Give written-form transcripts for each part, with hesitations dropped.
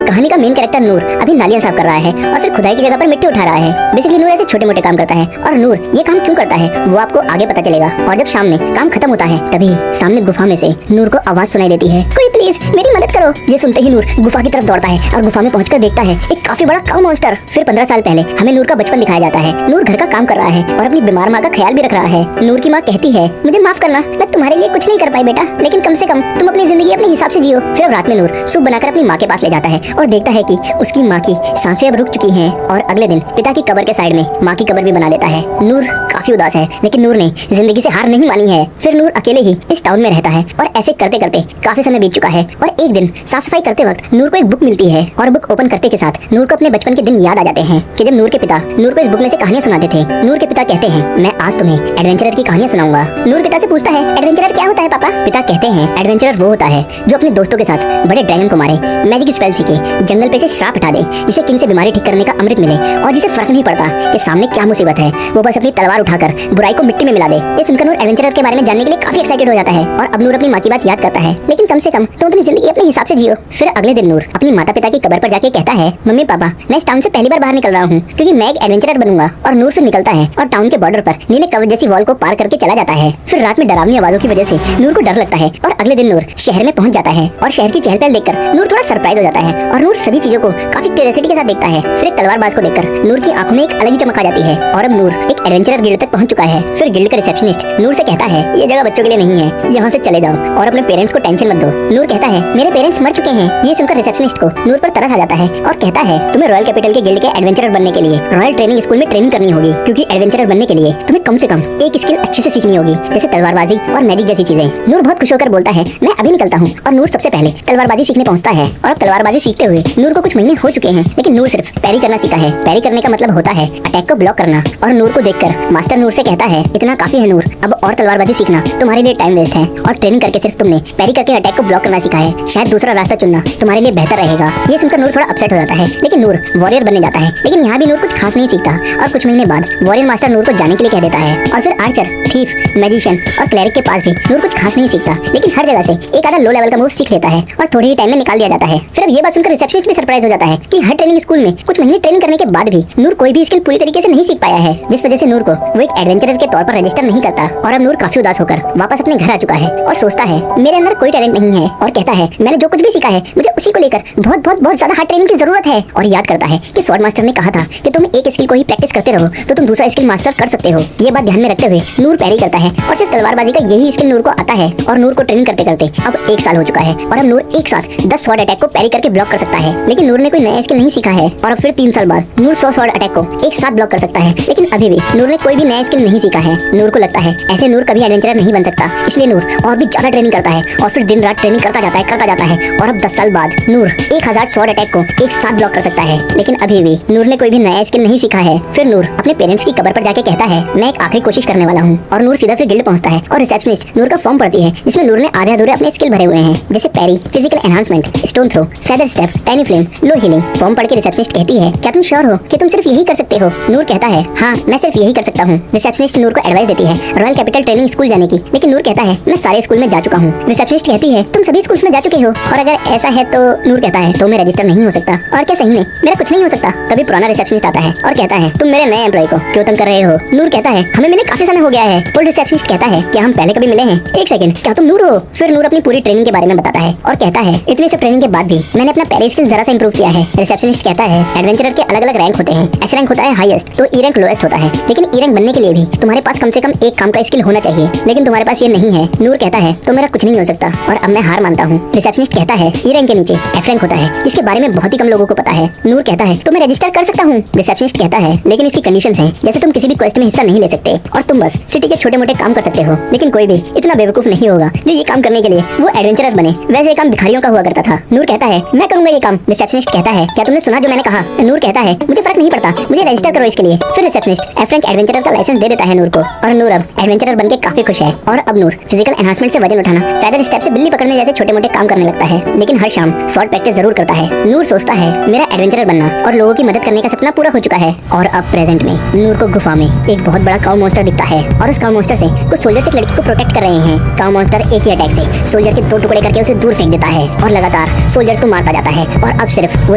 कहानी का main character नूर अभी नालियां साफ कर रहा है और फिर खुदाई की जगह पर मिट्टी उठा रहा है। बेसिकली नूर ऐसे छोटे मोटे काम करता है और नूर ये काम क्यों करता है वो आपको आगे पता चलेगा। और जब शाम में काम खत्म होता है तभी सामने गुफा में से नूर को आवाज सुनाई देती है, कोई प्लीज मेरी मदद करो। ये सुनते ही नूर गुफा की तरफ दौड़ता है और गुफा में पहुंचकर देखता है एक काफी बड़ा काऊ मॉन्स्टर। फिर 15 साल पहले हमें नूर का बचपन दिखाया जाता है। नूर घर का काम कर रहा है और अपनी बीमार माँ का ख्याल भी रख रहा है। नूर की माँ कहती है, मुझे माफ करना, मैं तुम्हारे लिए कुछ नहीं कर पाई बेटा, लेकिन कम से कम तुम अपनी जिंदगी अपने हिसाब से जियो। फिर अब रात में नूर सूप बनाकर अपनी माँ के पास ले जाता है और देखता है कि उसकी माँ की सांसें अब रुक चुकी हैं। और अगले दिन पिता की कब्र के साइड में माँ की कब्र भी बना देता है। नूर काफी उदास है लेकिन नूर ने जिंदगी से हार नहीं मानी है। फिर नूर अकेले ही इस टाउन में रहता है और ऐसे करते करते काफी समय बीत चुका है। और एक दिन साफ सफाई करते वक्त नूर को एक बुक मिलती है और बुक ओपन करते के साथ नूर को अपने बचपन के दिन याद आ जाते हैं कि जब नूर के पिता नूर को इस बुक में से कहानियां सुनाते थे। नूर के पिता कहते हैं, मैं आज तुम्हें एडवेंचरर की कहानियां सुनाऊंगा। नूर पिता से पूछता है, एडवेंचरर क्या होता है पापा? पिता कहते हैं, एडवेंचरर वो होता है जो अपने दोस्तों के साथ बड़े ड्रैगन को मारे, मैजिक स्पेल सीखे, जंगल पे से श्राप हटा दे, जिसे किंग से बीमारी ठीक करने का अमृत मिले और जिसे फर्क नहीं पड़ता कि सामने क्या मुसीबत है, वो बस अपनी तलवार उठाकर बुराई को मिट्टी में मिला दे। ये सुनकर नूर एडवेंचरर के बारे में जानने के लिए काफी एक्साइटेड हो जाता है और अब नूर अपनी माँ की बात याद करता है, लेकिन कम से कम तुम अपनी जिंदगी अपने हिसाब से जियो। फिर अगले दिन नूर अपनी माता पिता की कब्र पर जाके कहता है, मम्मी पापा मैं इस टाउन से पहली बार बाहर निकल रहा हूँ क्योंकि मैं एक एडवेंचरर बनूंगा। और नूर फिर निकलता है और टाउन के बॉर्डर पर नीले कवच जैसी वॉल को पार करके चला जाता है। फिर रात में डरावनी आवाजों की वजह से नूर को डर लगता है और अगले दिन नूर शहर में पहुंच जाता है और शहर की चहल पहल देखकर नूर थोड़ा सरप्राइज हो जाता है और नूर सभी चीजों को काफी क्यूरियोसिटी के साथ देखता है। फिर एक तलवारबाज को देखकर नूर की आंखों में एक अलग ही चमक आ जाती है और अब नूर एक एडवेंचरर गिल्ड तक पहुंच चुका है। फिर गिल्ड का रिसेप्शनिस्ट नूर से कहता है, ये जगह बच्चों के लिए नहीं है, यहाँ से चले जाओ और अपने पेरेंट्स को टेंशन मत दो। नूर कहता है, मेरे पेरेंट्स मर चुके हैं। ये सुनकर रिसेप्शनिस्ट को नूर पर तरस आ जाता है और कहता है, तुम्हें रॉयल कैपिटल के गिल्ड के एडवेंचरर बनने के लिए रॉयल ट्रेनिंग स्कूल में ट्रेनिंग करनी होगी, क्योंकि एडवेंचरर बनने के लिए तुम्हें कम से कम एक स्किल अच्छे से सीखनी होगी, जैसे तलवारबाजी और मैजिक जैसी चीजें। नूर बहुत खुश होकर बोलता है, मैं अभी निकलता हूँ। और नूर सबसे पहले तलवारबाजी सीखने पहुंचता है और अब तलवारबाजी सीखते हुए नूर को कुछ महीने हो चुके हैं, लेकिन नूर सिर्फ पैरी करना सीखा है। पैरी करने का मतलब होता है अटैक को ब्लॉक करना। और नूर को देखकर मास्टर नूर से कहता है, इतना काफी है नूर, अब और तलवारबाजी सीखना तुम्हारे लिए टाइम वेस्ट है और ट्रेनिंग करके सिर्फ तुमने पैरी करके अटैक को ब्लॉक करना सीखा है। शायद दूसरा रास्ता चुनना तुम्हारे लिए बेहतर रहेगा। ये सुनकर नूर थोड़ा अपसेट हो जाता है, लेकिन नूर वॉरियर बनने जाता है। लेकिन यहाँ भी नूर कुछ खास नहीं सीखता और कुछ महीने बाद वॉरियर मास्टर नूर को जाने के लिए कह देता है। और फिर आर्चर, थीफ, मैजिशियन और क्लेरिक के पास भी नूर कुछ खास नहीं सीखता, लेकिन हर जगह से एक आधा लो लेवल का मूव सीख लेता है और थोड़ी ही टाइम में निकाल दिया जाता है। फिर अब ये बात सुनकर रिसेप्शनिस्ट भी सरप्राइज हो जाता है कि हर ट्रेनिंग स्कूल में कुछ महीने ट्रेनिंग करने के बाद भी नूर कोई भी स्किल पूरी तरीके से नहीं सीख पाया है, जिस वजह से नूर को वो एक एडवेंचरर के तौर पर रजिस्टर नहीं करता। और अब नूर काफी उदास होकर वापस अपने घर आ चुका है और सोचता है, मेरे अंदर कोई टैलेंट नहीं है। और कहता है, मैंने जो कुछ भी सीखा है मुझे उसी को लेकर बहुत बहुत बहुत ज्यादा हार्ड ट्रेनिंग की जरूरत है। और याद करता है कि स्वॉर्ड मास्टर ने कहा था कि तुम एक स्किल को ही प्रैक्टिस करते रहो तो तुम दूसरा स्किल मास्टर कर सकते हो। ये बात ध्यान में रखते हुए नूर पैरी करता है और सिर्फ तलवारबाजी का यही स्किल नूर को आता है। और नूर को ट्रेनिंग करते करते अब 1 साल हो चुका है और अब नूर एक साथ 10 स्वॉर्ड अटैक को पैरी करके ब्लॉक कर सकता है। लेकिन नूर ने कोई नया स्किल नहीं सीखा है और अब फिर 3 साल बाद नूर 100 स्वॉर्ड अटैक को एक साथ ब्लॉक कर सकता है। लेकिन अभी भी नूर ने कोई भी नया स्किल नहीं सीखा है। नूर को लगता है ऐसे नूर कभी एडवेंचरर नहीं बन सकता, इसलिए नूर और भी ज्यादा ट्रेनिंग करता है और फिर दिन रात ट्रेनिंग करता जाता है और अब 10 साल बाद नूर 1000 स्वॉर्ड अटैक को एक साथ ब्लॉक कर सकता है। लेकिन अभी भी नूर ने कोई भी नया स्किल नहीं सीखा है। फिर नूर अपने पेरेंट्स की कब्र पर जाके कहता है, मैं एक आखिरी कोशिश करने वाला हूँ। और नूर सीधा फिर गिल्ड पहुंचता है और रिसेप्शनिस्ट नूर का फॉर्म पढ़ती है, जिसमें नूर ने आधे अधूरे अपने स्किल भरे हुए हैं, जैसे parry, physical enhancement, stone throw, feather step, tiny flame, low healing. Form पढ़ के रिसेप्शनिस्ट कहती है, क्या तुम श्योर हो कि तुम सिर्फ यही कर सकते हो? नूर कहता है, हाँ मैं सिर्फ यही कर सकता हूँ। रिसेप्शनिस्ट नूर को एडवाइस देती है रॉयल कैपिटल ट्रेनिंग स्कूल जाने की, लेकिन नूर कहता है, मैं सारे स्कूल में जा चुका हूँ। रिसेप्शनिस्ट कहती है, तुम सभी स्कूल्स में जा चुके हो? और अगर ऐसा है तो नूर कहता है, तो मैं रजिस्टर नहीं हो सकता। और क्या सही में मेरा कुछ नहीं हो सकता? तभी पुराना रिसेप्शनिस्ट आता है और कहता है, तुम मेरे नए एम्प्लॉय को क्यों तंग कर रहे हो? नूर कहता है, हमें मिले काफी समय हो गया है। ओल्ड रिसेप्शनिस्ट कहता है, क्या हम पहले कभी मिले हैं? एक सेकंड, क्या तुम नूर हो? फिर नूर अपनी पूरी ट्रेनिंग के बारे में बताता है और कहता है, इतनी सब ट्रेनिंग के बाद भी मैंने अपना पैरी स्किल जरा सा इंप्रूव किया है। रिसेप्शनिस्ट कहता है, एडवेंचरर के अलग अलग रैंक होते हैं, एस रैंक होता है हाईएस्ट, तो ई रैंक लोएस्ट होता है। लेकिन ई रैंक बनने के लिए भी तुम्हारे पास कम से कम एक काम का स्किल होना चाहिए, लेकिन तुम्हारे पास ये नहीं है। नूर कहता है, तो मेरा कुछ नहीं हो सकता और अब मैं हार मानता हूँ। रिसेप्शनिस्ट कहता है, ई रैंक के नीचे एफ रैंक होता है, जिसके बारे में बहुत ही कम लोगों को पता है। नूर कहता है, तो मैं रजिस्टर कर सकता हूँ? रिसेप्शनिस्ट कहता है, लेकिन इसकी कंडीशंस हैं, जैसे तुम किसी भी क्वेस्ट में हिस्सा नहीं ले सकते और तुम बस सिटी के छोटे मोटे काम कर सकते हो। लेकिन कोई भी इतना बेवकूफ नहीं होगा जो ये काम करने के लिए वो एडवेंचरर बने। वैसे ये काम भिखारियों का हुआ करता था। नूर कहता है, मैं करूंगा ये काम। रिसेप्शनिस्ट कहता है, क्या तुमने सुना जो मैंने कहा? नूर कहता है, मुझे फर्क नहीं पड़ता, मुझे रजिस्टर करो इसके लिए। फिर रिसेप्शनिस्ट एफ रैंक एडवेंचरर का लाइसेंस दे देता है नूर को और नूर अब एडवेंचरर बनके काफी खुश है। और अब नूर फिजिकल एनहांसमेंट से वजन उठाना, फेदर स्टेप से बिल्ली पकड़ने जैसे छोटे मोटे काम करने लगता है। लेकिन हर शाम शॉर्ट प्रैक्टिस जरूर करता है। नूर सोचता है मेरा एडवेंचरर बनना और लोगों की मदद करने का सपना पूरा हो चुका है। और अब प्रेजेंट में नूर को गुफा में एक बहुत बड़ा काऊ मॉन्स्टर दिखता है और उस काऊ मॉन्स्टर से कुछ सोल्जर्स एक लड़की को प्रोटेक्ट कर रहे हैं। काऊ मॉन्स्टर एक ही अटैक से सोल्जर के 2 टुकड़े करके उसे दूर फेंक देता है और लगातार सोल्जर्स को मारता जाता है। और अब सिर्फ वो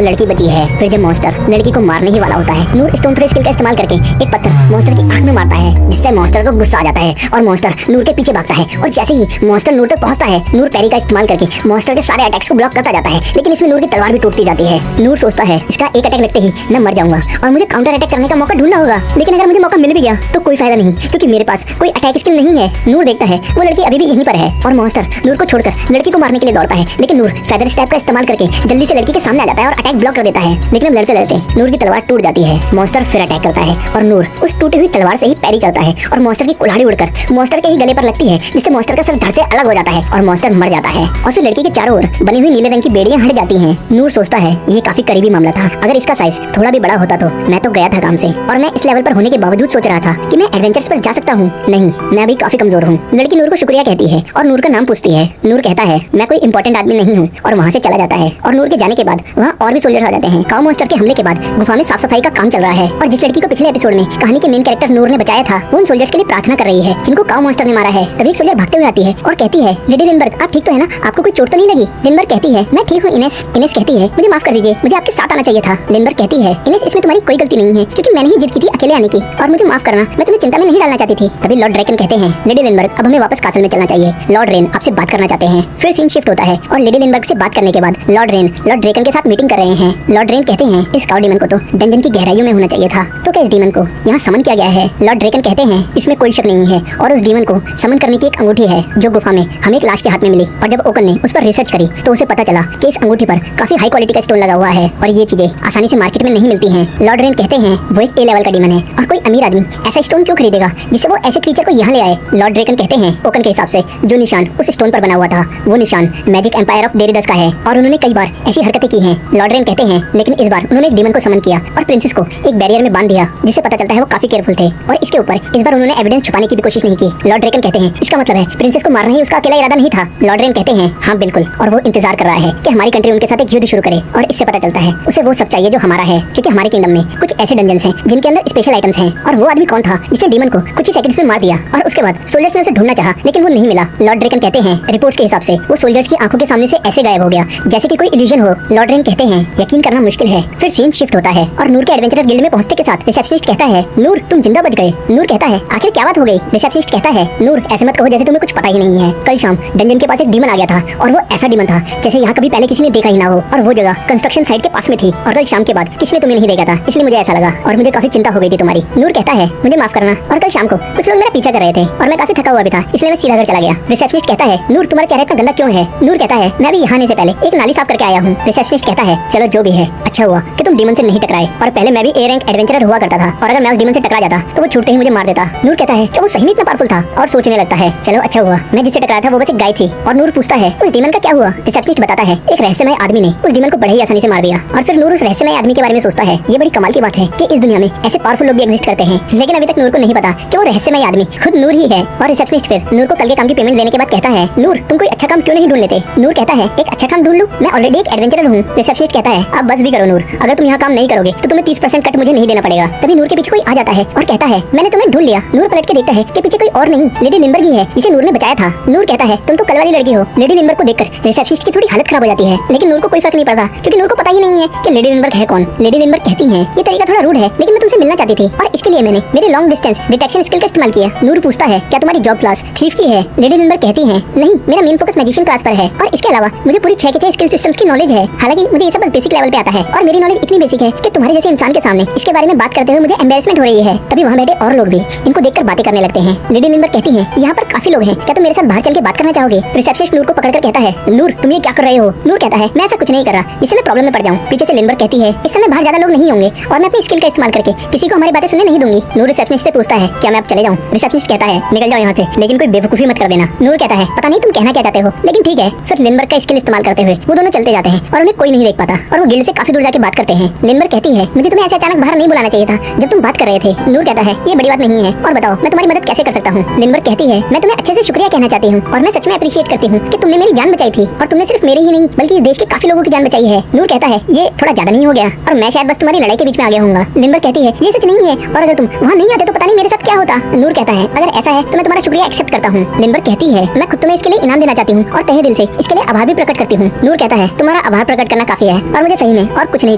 लड़की बची है। फिर जब मॉन्स्टर लड़की को मारने ही वाला होता है, नूर स्टोन थ्रो स्किल का इस्तेमाल करके एक पत्थर मॉन्स्टर की आंख में मारता है, जिससे मॉन्स्टर को गुस्सा आ जाता है और मॉन्स्टर नूर के पीछे भागता है। और जैसे ही मॉन्स्टर नूर तक पहुंचता है, नूर पैरी का इस्तेमाल करके मॉन्स्टर के सारे अटैक्स को ब्लॉक करता जाता है। लेकिन इसमें नूर की तलवार भी टूटती जाती है। नूर सोचता है इसका एक अटैक लगते ही मैं मर जाऊंगा और मुझे काउंटर अटैक करने का मौका ढूंढना होगा। लेकिन अगर मुझे मौका मिल भी गया तो कोई फायदा नहीं, क्योंकि मेरे पास कोई अटैक स्किल नहीं है। नूर देखता है वो लड़की अभी भी यहीं पर है और मॉन्स्टर नूर को छोड़कर लड़की को मारने के लिए दौड़ता है। लेकिन नूर फेदर स्टेप का इस्तेमाल करके जल्दी से लड़की के सामने आ जाता है और अटैक ब्लॉक कर देता है। लेकिन अब लड़ते लड़ते नूर की तलवार टूट जाती है। मॉन्स्टर फिर अटैक करता है और नूर उस टूटी हुई तलवार से ही पैरी करता है और मॉन्स्टर की कुल्हाड़ी उड़कर मॉन्स्टर के ही गले पर लगती है, जिससे मॉन्स्टर का सर धड़ से अलग हो जाता है और मॉन्स्टर मर जाता है। और फिर लड़की के चारों ओर बनी हुई नीले रंग की बेड़ियां हट जाती हैं। नूर सोचता है ये काफी करीबी मामला था। अगर इसका साइज थोड़ा भी बड़ा होता तो मैं तो गया था काम से। और मैं इस लेवल पर होने के बावजूद सोच रहा था कि मैं एडवेंचर्स पर जा सकता हूँ। नहीं, मैं अभी काफी कमजोर हूँ। लड़की नूर को शुक्रिया कहती है और नूर का नाम पूछती है। नूर कहता है मैं कोई इंपॉर्टेंट आदमी नहीं हूँ और वहाँ से चला जाता है। और नूर के जाने के बाद वहाँ और भी सोल्जर्स आ जाते हैं। काऊ मॉन्स्टर के हमले के बाद गुफा में साफ सफाई का काम चल रहा है और जिस लड़की को पिछले एपिसोड में कहानी के मेन कैरेक्टर नूर ने बचाया था, वो उन सोल्जर्स के लिए प्रार्थना कर रही है जिनको काऊ मॉन्स्टर ने मारा है। तभी एक सोल्जर भागते हुए आती है और कहती है लेडी लिंडबर्ग आप ठीक तो है ना, आपको कोई चोट तो नहीं लगी? लिंडबर्ग कहती है मैं ठीक हूँ इनेस। इनेस कहती है मुझे माफ कर दीजिए, मुझे आपके साथ आना चाहिए था। लिंडबर्ग कहती है इनेस इसमें तुम्हारी कोई गलती नहीं है, क्योंकि मैंने ही जिद की थी अकेले आने की और मुझे माफ करना, मैं तुम्हें चिंता में नहीं डालना चाहती थी। तभी लॉर्ड ड्रैकन कहते हैं लेडी लिंडबर्ग अब हमें वापस कासल में चलना चाहिए, लॉर्ड रेन आपसे बात करना चाहते हैं। फिर सीन शिफ्ट होता है और लेडी लिंडबर्ग से बात करने के बाद लॉर्ड रेन लॉर्ड ड्रैकन के साथ मीटिंग कर रहे हैं। लॉर्ड रेन कहते हैं इस काऊ डीमन को तो डंजन की गहराइयों में होना चाहिए था, तो क्या इस डीमन को यहाँ समन किया गया है? लॉर्ड ड्रैकन कहते हैं इसमें कोई शक नहीं है और उस डीमन को समन करने की एक अंगूठी है जो गुफा में हमें एक लाश के हाथ में मिली। और जब ओकन ने उस पर रिसर्च करी तो उसे पता चला कि इस अंगूठी पर काफी हाई क्वालिटी का स्टोन लगा हुआ है और ये चीजें आसानी से मार्केट में नहीं मिलती हैं। लॉर्ड रेन कहते हैं वो एक ए लेवल का डीमन है और कोई अमीर आदमी ऐसा स्टोन क्यों खरीदेगा जिससे वो ऐसे क्रीचर को यहाँ ले आए? लॉर्ड ड्रैकन कहते हैं ओकन के हिसाब से जो निशान उस स्टोन पर बना हुआ था वो निशान मैजिक एम्पायर ऑफ डेरिडस का है और उन्होंने कई बार ऐसी हरकतें की हैं। लॉर्ड रेन कहते हैं लेकिन इस बार उन्होंने एक डीमन को समन किया और प्रिंसेस को एक बैरियर में बांध दिया, जिससे पता चलता है वो काफी केयरफुल थे। और इसके ऊपर इस बार उन्होंने एविडेंस छुपाने की भी कोशिश नहीं की। लॉर्ड ड्रैकन कहते हैं इसका मतलब है प्रिंसेस को मारना ही उसका अकेला इरादा नहीं था। लॉर्ड रेन कहते हैं हाँ बिल्कुल, और वो इंतजार कर रहा है कि हमारी कंट्री उनके साथ एक युद्ध शुरू करे और इससे पता चलता है उसे वो सब चाहिए जो हमारा है, क्योंकि हमारे किंगडम में कुछ ऐसे डंजन्स हैं जिनके अंदर स्पेशल आइटम्स हैं। और वो आदमी कौन था जिसने डीमन को कुछ ही सेकंड्स में मार दिया और उसके बाद सोल्जर्स ने उसे ढूंढना चाहा लेकिन वो नहीं मिला। लॉर्ड ड्रैकन कहते हैं रिपोर्ट्स के हिसाब से वो सोल्जर्स की आंखों के सामने से ऐसे गायब हो गया जैसे कि कोई इल्यूजन हो। लॉर्ड रेन कहते हैं यकीन करना मुश्किल है। फिर सीन शिफ्ट होता है और नूर के एडवेंचरर गिल्ड में पहुंचने के साथ रिसेप्शनिस्ट कहता है नूर तुम जिंदा बच गए। नूर कहता है आखिर क्या बात हो गई? रिसेप्शनिस्ट कहता है नूर ऐसे मत कहो जैसे तुम्हें कुछ पता ही नहीं है। कल शाम डंजन के पास एक डीमन आ गया था और वो ऐसा डीमन था जैसे यहाँ कभी पहले किसी ने देखा ही ना हो और वो जगह कंस्ट्रक्शन साइट के पास में थी और कल शाम के बाद किसी ने तुम्हें नहीं देखा था, इसलिए मुझे ऐसा लगा और मुझे काफी चिंता हो गई थी तुम्हारी। नूर कहता है मुझे माफ करना और कल शाम को कुछ लोग मेरा पीछा कर रहे थे और मैं काफी थका हुआ भी था, इसलिए मैं सीधा घर चला गया। रिसेप्शनिस्ट कहता है नूर तुम्हारा चेहरा इतना गंदा क्यों है? नूर कहता है मैं भी यहाँ आने से पहले एक नाली साफ करके आया हूँ। रिसेप्शनिस्ट कहता है चलो जो भी है अच्छा हुआ कि तुम डीमन से नहीं टकराए, और पहले मैं भी ए रैंक एडवेंचरर हुआ करता था और अगर मैं उस डीमन से टकरा जाता तो वो छूटते ही मुझे मार देता। नूर कहता है कि वो सही में इतना पावरफुल था और सोचने लगता है चलो अच्छा हुआ मैं जिससे टकराया था वो बस एक गाय थी। और नूर पूछता है उस डीमन का क्या हुआ? रिसेप्शनिस्ट बताता है एक रहस्यमय आदमी ने उस डीमन को बड़े ही आसानी से मार दिया। और फिर नूर उस रहस्यमय आदमी के बारे में सोचता है ये बड़ी कमाल की बात है कि इस दुनिया में ऐसे पावरफुल लोग भी एग्जिस्ट करते हैं, लेकिन अभी तक नूर को नहीं पता कि वो रहस्यमय आदमी खुद नूर ही है। और रिसेप्शनिस्ट फिर नूर को कल के काम की पेमेंट देने के बाद कहता है नूर तुम कोई अच्छा काम क्यों नहीं ढूंढ लेते? नूर कहता है एक अच्छा काम ढूंढ लूं, मैं ऑलरेडी एक एडवेंचरर हूँ। रिसेप्शनिस्ट कहता है अब बस भी करो नूर, अगर तुम यहाँ काम नहीं करोगे तो तुम्हें 30% कट मुझे नहीं देना पड़ेगा। तभी नूर के पीछे कोई आ जाता है और कहता है मैंने तुम्हें ढूंढ लिया। नूर पलट के देखता है कि पीछे कोई और नहीं लेडी लिंडबर्ग ही है जिसे नूर ने बचाया था। नूर कहता है तुम तो कल वाली लड़की हो। लेडी लिंडबर्ग को देखकर रिसेप्शनिस्ट की थोड़ी हालत खराब हो जाती है, लेकिन नूर को कोई फर्क नहीं पड़ता क्योंकि नूर को पता ही नहीं है कि लेडी लिंडबर्ग है कौन। लेडी लिंडबर्ग कहती है ये तरीका थोड़ा रूड है लेकिन मैं तुमसे मिलना चाहती थी और इसके लिए मैंने मेरे लॉन्ग डिस्टेंस डिटेक्शन स्किल का इस्तेमाल किया। नूर पूछता है क्या तुम्हारी जॉब क्लास थीफ की है? लेडी लिंडबर्ग कहती है नहीं, मेरा मेन फोकस मैजिशियन क्लास पर है और इसके अलावा मुझे पूरी 6 के 6 स्किल सिस्टम्स की नॉलेज है। हालांकि मुझे ये सब बस बेसिक लेवल पे आता है और मेरी नॉलेज इतनी बेसिक है कि तुम्हारे जैसे इंसान के सामने इसके बारे में बात करते हुए मुझे एम्बैरेसमेंट हो रही है। तभी वहाँ बैठे और लोग भी इनको देखकर बातें करने लगते हैं। लेडी लिंडबर्ग कहती है यहाँ पर काफी लोग हैं, क्या तुम मेरे साथ बाहर चल के बात करना चाहोगे? रिसेप्शनिस्ट नूर को पकड़कर कहता है नूर तुम ये क्या कर रहे हो? नूर कहता है मैं ऐसा कुछ नहीं कर रहा जिससे मैं प्रॉब्लम में पड़ जाऊँ। पीछे से लिंडबर्ग कहती है इस समय बाहर ज्यादा लोग नहीं होंगे और मैं अपनी स्किल का इस्तेमाल करके किसी को हमारी बातें सुनने नहीं दूंगी। नूर रिसेप्शनिस्ट से पूछता है क्या मैं अब चले जाऊँ? रिसेप्शनिस्ट कहता है निकल जाओ यहाँ से, लेकिन कोई बेवकूफी मत कर देना। नूर कहता है पता नहीं तुम कहना क्या चाहते हो, लेकिन ठीक है। फिर लिंडबर्ग का स्किल इस्तेमाल करते हुए वो दोनों चलते जाते हैं और उन्हें कोई नहीं देख पाता और वो गिल्ड से काफी दूर जाके बात करते हैं। हैं। लिनबर कहती है मुझे तुम्हें ऐसे अचानक बाहर नहीं बुलाना चाहिए था जब तुम बात कर रहे थे। नूर कहता है ये बड़ी बात नहीं है और बताओ मैं तुम्हारी मदद कैसे कर सकता हूँ। लिनबर कहती है मैं तुम्हें अच्छे से शुक्रिया कहना चाहती हूँ और मैं सच में अप्रिशिएट करती हूँ कि तुमने मेरी जान बचाई थी और तुमने सिर्फ मेरी ही नहीं बल्कि इस देश के काफी लोगों की जान बचाई है। नूर कहता है ये थोड़ा ज्यादा नहीं हो गया और मैं शायद बस तुम्हारी लड़ाई के बीच में आ गया हूँगा। लिनबर कहती है ये सच नहीं है और अगर तुम वहाँ नहीं आते तो पता नहीं मेरे साथ क्या होता। नूर कहता है अगर ऐसा है तो मैं तुम्हारा शुक्रिया एक्सेप्ट करता हूँ। लिनबर कहती है मैं खुद तुम्हें इसके लिए इनाम देना चाहती हूँ और तहे दिल से इसके लिए आभार भी प्रकट करती हूँ। नूर कहता है तुम्हारा आभार प्रकट करना काफी है और मुझे सही में और कुछ नहीं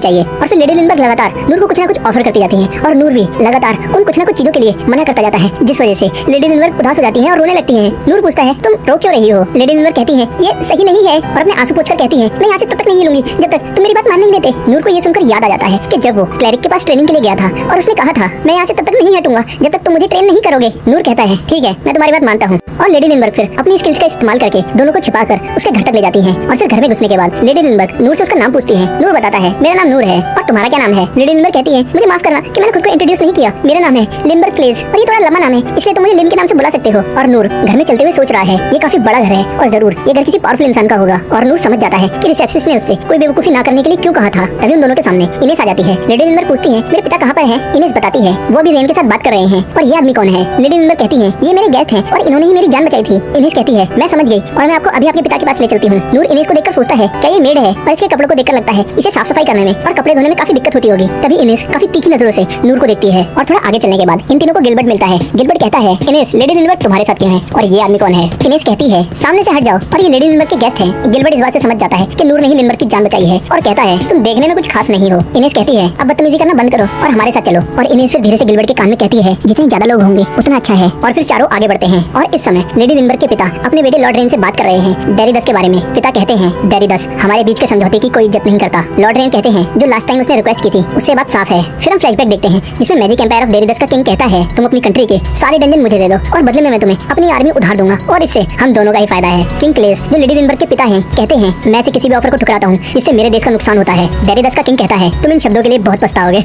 चाहिए। और फिर लेडी लिनबर लगातार नूर को कुछ ना कुछ ऑफर करती जाती है और नूर भी लगातार उन कुछ ना कुछ चीजों के लिए मना करता जाता है जिस वजह से लेडी लिनबर उदास हो जाती है और रोने लगती है। नूर पूछता है तुम रो क्यों रही हो। लेडी लिनबर कहती है ये सही नहीं है और अपने आंसू पोंछकर कहती है मैं यहाँ से तब तक नहीं हिलूंगी जब तक तुम मेरी बात मान नहीं लेते। नूर को ये सुनकर याद आ जाता है कि जब वो क्लरिक के पास ट्रेनिंग के लिए गया था और उसने कहा था मैं यहाँ से तब तक नहीं हटूंगा जब तक तुम मुझे ट्रेन नहीं करोगे। नूर कहता है ठीक है मैं तुम्हारी बात मानता हूँ और लेडी लिनबर्ग फिर अपनी स्किल्स का इस्तेमाल करके दोनों को छिपाकर उसके घर तक ले जाती है। और फिर घर में घुसने के बाद लेडी लिनबर्ग नूर से उसका नाम पूछती है। नूर बताता है मेरा नाम नूर है और तुम्हारा क्या नाम है। लेडी लिनबर्ग कहती है मुझे माफ करना कि मैंने खुद को इंट्रोड्यूस नहीं किया, मेरा नाम है लिनबर्ग क्लेज और ये थोड़ा लंबा नाम है इसलिए तुम मुझे लिन के नाम से बुला सकते हो। और नूर घर में चलते हुए सोच रहा है ये काफी बड़ा घर है और जरूर ये घर किसी पावरफुल इंसान का होगा। और नूर समझ जाता है कि रिसेप्शनिस्ट ने उससे कोई बेवकूफी ना करने के लिए क्यों कहा था। तभी उन दोनों के सामने इनेस आ जाती है। लेडी लिनबर्ग पूछती है मेरे पिता कहाँ पर है। इनेस बताती है वो भी रेन के साथ बात कर रहे हैं और ये आदमी कौन है। लेडी लिनबर्ग कहती है ये मेरे गेस्ट हैं और इन्होंने ही मेरी जान बचाई थी। इनेस कहती है मैं समझ गई और मैं आपको अभी आपके पिता के पास ले चलती हूँ। नूर इनेस को देखकर सोचता है क्या ये मेड है और इसके कपड़ों को देखकर लगता है इसे साफ सफाई करने में और कपड़े धोने में काफी दिक्कत होती होगी। तभी इनेस काफी तीखी नजरों से नूर को देखती है और थोड़ा आगे चलने के बाद इन तीनों को गिलबर्ट मिलता है। गिलबर्ट कहता है इनेस लेडी लिनबर्ग तुम्हारे साथ क्यों है और ये आदमी कौन है। इनेस कहती है सामने से हट जाओ और ये लेडी लिनबर्ग के गेस्ट हैं। गिलबर्ट इस बात से समझ जाता है कि नूर ने ही लिनबर्ग की जान बचाई है और कहता है तुम देखने में कुछ खास नहीं हो। इनेस कहती है अब बदतमीजी करना बंद करो और हमारे साथ चलो। और इनेस फिर धीरे से गिलबर्ट के कान में कहती है जितने ज्यादा लोग होंगे उतना अच्छा है। और फिर चारों आगे बढ़ते हैं और इस समय लेडी लिनबर्ग के पिता अपने बेटे लॉर्ड रेन से बात कर रहे हैं डेरिदस के बारे में। पिता कहते हैं डेरिदस हमारे बीच के समझौते की कोई इज्जत नहीं करता। लॉर्ड रेन कहते हैं जो लास्ट टाइम उसने रिक्वेस्ट की थी उससे बात साफ है। फिर हम फ्लैशबैक देखते हैं जिसमें मैजिक एम्पायर ऑफ डेरिदस का किंग कहता है तुम अपनी कंट्री के सारे डंजन मुझे दे दो और बदले में मैं तुम्हें अपनी आर्मी उधार दूंगा और इससे हम दोनों का ही फायदा है। किंग क्लेस जो लेडी लिनबर्ग के पिता हैं कहते हैं मैं ऐसे किसी भी ऑफर को ठुकराता हूँ जिससे मेरे देश का नुकसान होता है। डेरिदस का किंग कहता है तुम इन शब्दों के लिए बहुत पछताओगे।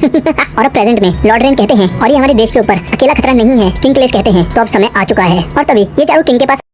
और अब प्रेजेंट में लॉर्ड रेन कहते हैं और ये हमारे देश के ऊपर अकेला खतरा नहीं है। किंग क्लेस कहते हैं तो अब समय आ चुका है। और तभी ये चारों किंग के पास